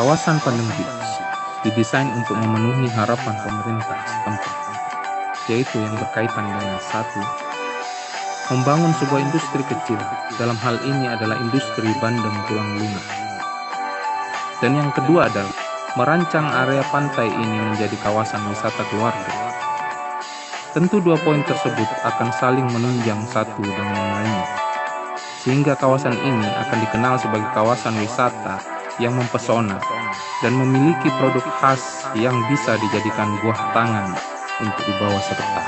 Kawasan Pandeng Beach didesain untuk memenuhi harapan pemerintah setempat, yaitu yang berkaitan dengan satu, membangun sebuah industri kecil, dalam hal ini adalah industri bandeng tulang lunak. Dan yang kedua adalah merancang area pantai ini menjadi kawasan wisata keluarga. Tentu dua poin tersebut akan saling menunjang satu dengan yang lainnya, sehingga kawasan ini akan dikenal sebagai kawasan wisata yang mempesona dan memiliki produk khas yang bisa dijadikan buah tangan untuk dibawa serta.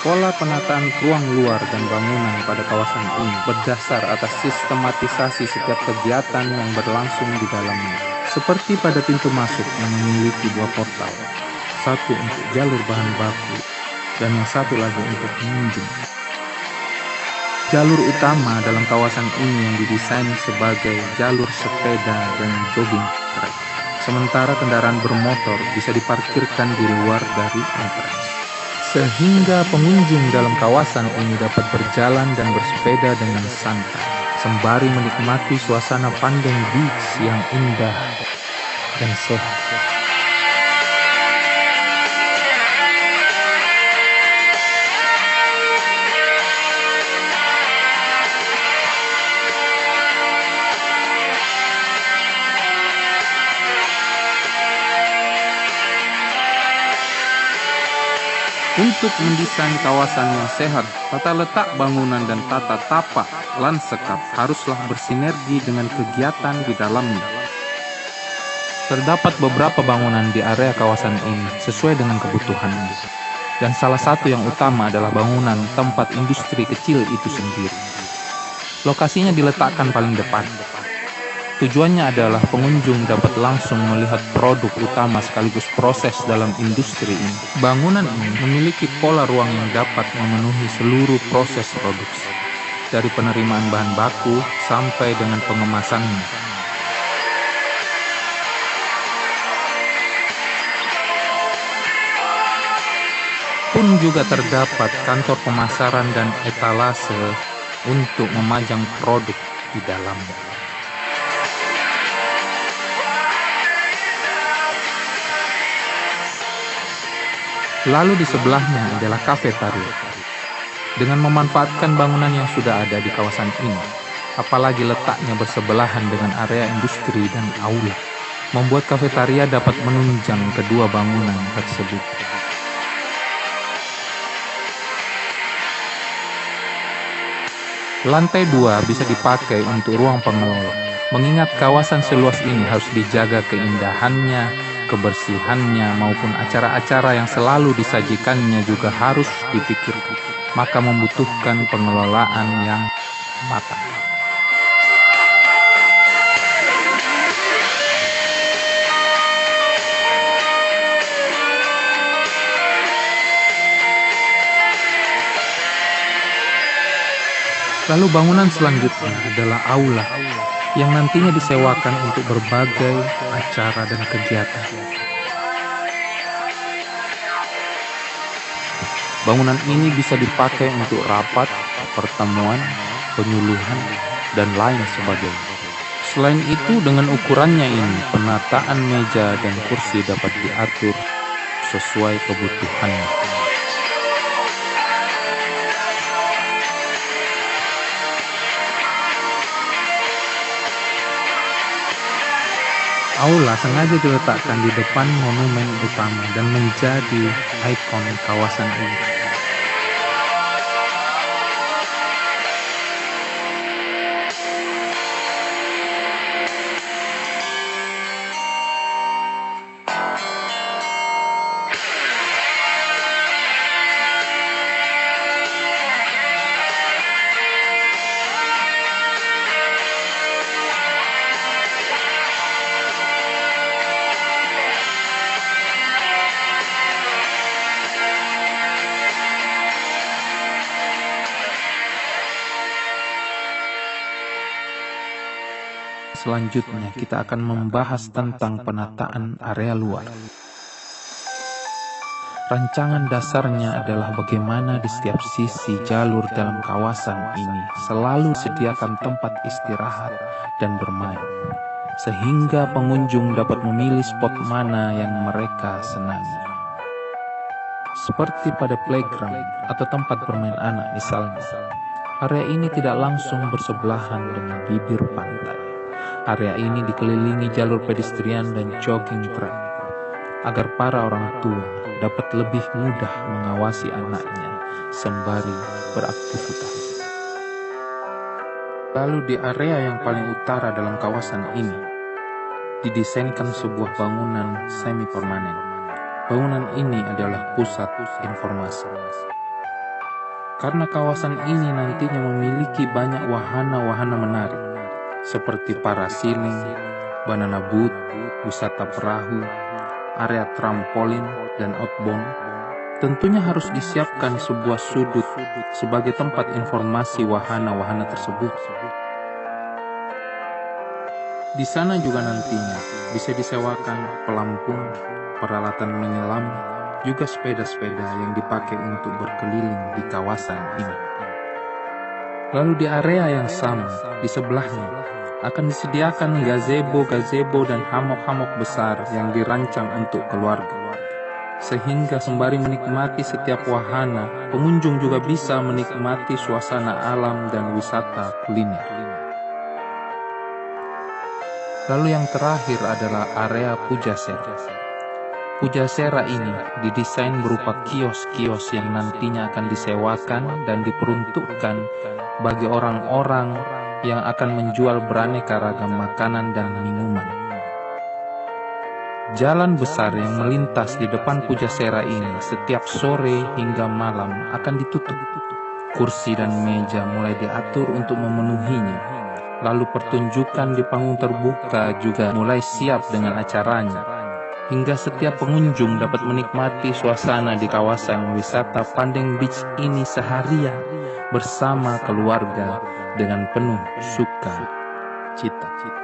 Pola penataan ruang luar dan bangunan pada kawasan ini berdasar atas sistematisasi setiap kegiatan yang berlangsung di dalamnya. Seperti pada pintu masuk yang memiliki dua portal, satu untuk jalur bahan baku dan yang satu lagi untuk pengunjung. Jalur utama dalam kawasan ini yang didesain sebagai jalur sepeda dan jogging track, sementara kendaraan bermotor bisa diparkirkan di luar dari entrance, sehingga pengunjung dalam kawasan ini dapat berjalan dan bersepeda dengan santai, sembari menikmati suasana Pandeng Beach yang indah dan sehat. Untuk mendesain kawasan yang sehat, tata letak bangunan dan tata tapak lanskap haruslah bersinergi dengan kegiatan di dalamnya. Terdapat beberapa bangunan di area kawasan ini sesuai dengan kebutuhannya, dan salah satu yang utama adalah bangunan tempat industri kecil itu sendiri. Lokasinya diletakkan paling depan. Tujuannya adalah pengunjung dapat langsung melihat produk utama sekaligus proses dalam industri ini. Bangunan ini memiliki pola ruang yang dapat memenuhi seluruh proses produksi, dari penerimaan bahan baku sampai dengan pengemasannya. Pun juga terdapat kantor pemasaran dan etalase untuk memajang produk di dalamnya. Lalu di sebelahnya adalah kafetaria. Dengan memanfaatkan bangunan yang sudah ada di kawasan ini, apalagi letaknya bersebelahan dengan area industri dan aula, membuat kafetaria dapat menunjang kedua bangunan tersebut. Lantai 2 bisa dipakai untuk ruang pengelola, mengingat kawasan seluas ini harus dijaga keindahannya, kebersihannya maupun acara-acara yang selalu disajikannya juga harus dipikirkan, maka membutuhkan pengelolaan yang matang. Lalu bangunan selanjutnya adalah aula yang nantinya disewakan untuk berbagai acara dan kegiatan. Bangunan ini bisa dipakai untuk rapat, pertemuan, penyuluhan, dan lain sebagainya. Selain itu, dengan ukurannya ini, penataan meja dan kursi dapat diatur sesuai kebutuhannya. Aula sengaja diletakkan di depan monumen utama dan menjadi ikon kawasan ini. Selanjutnya kita akan membahas tentang penataan area luar. Rancangan dasarnya adalah bagaimana di setiap sisi jalur dalam kawasan ini selalu sediakan tempat istirahat dan bermain, sehingga pengunjung dapat memilih spot mana yang mereka senangi. Seperti pada playground atau tempat bermain anak misalnya, area ini tidak langsung bersebelahan dengan bibir pantai. Area ini dikelilingi jalur pedestrian dan jogging track, agar para orang tua dapat lebih mudah mengawasi anaknya sembari beraktivitas. Lalu di area yang paling utara dalam kawasan ini, didesainkan sebuah bangunan semi-permanen. Bangunan ini adalah pusat informasi. Karena kawasan ini nantinya memiliki banyak wahana-wahana menarik, seperti parasailing, banana boat, wisata perahu, area trampolin, dan outbound, tentunya harus disiapkan sebuah sudut sebagai tempat informasi wahana-wahana tersebut. Di sana juga nantinya bisa disewakan pelampung, peralatan menyelam, juga sepeda-sepeda yang dipakai untuk berkeliling di kawasan ini. Lalu di area yang sama, di sebelahnya, akan disediakan gazebo dan hammock-hammock besar yang dirancang untuk keluarga. Sehingga sembari menikmati setiap wahana, pengunjung juga bisa menikmati suasana alam dan wisata kuliner. Lalu yang terakhir adalah area Pujasera. Pujasera ini didesain berupa kios-kios yang nantinya akan disewakan dan diperuntukkan bagi orang-orang yang akan menjual beraneka ragam makanan dan minuman. Jalan besar yang melintas di depan Pujasera ini setiap sore hingga malam akan ditutup. Kursi dan meja mulai diatur untuk memenuhinya. Lalu pertunjukan di panggung terbuka juga mulai siap dengan acaranya. Hingga setiap pengunjung dapat menikmati suasana di kawasan wisata Pandeng Beach ini seharian bersama keluarga dengan penuh suka cita.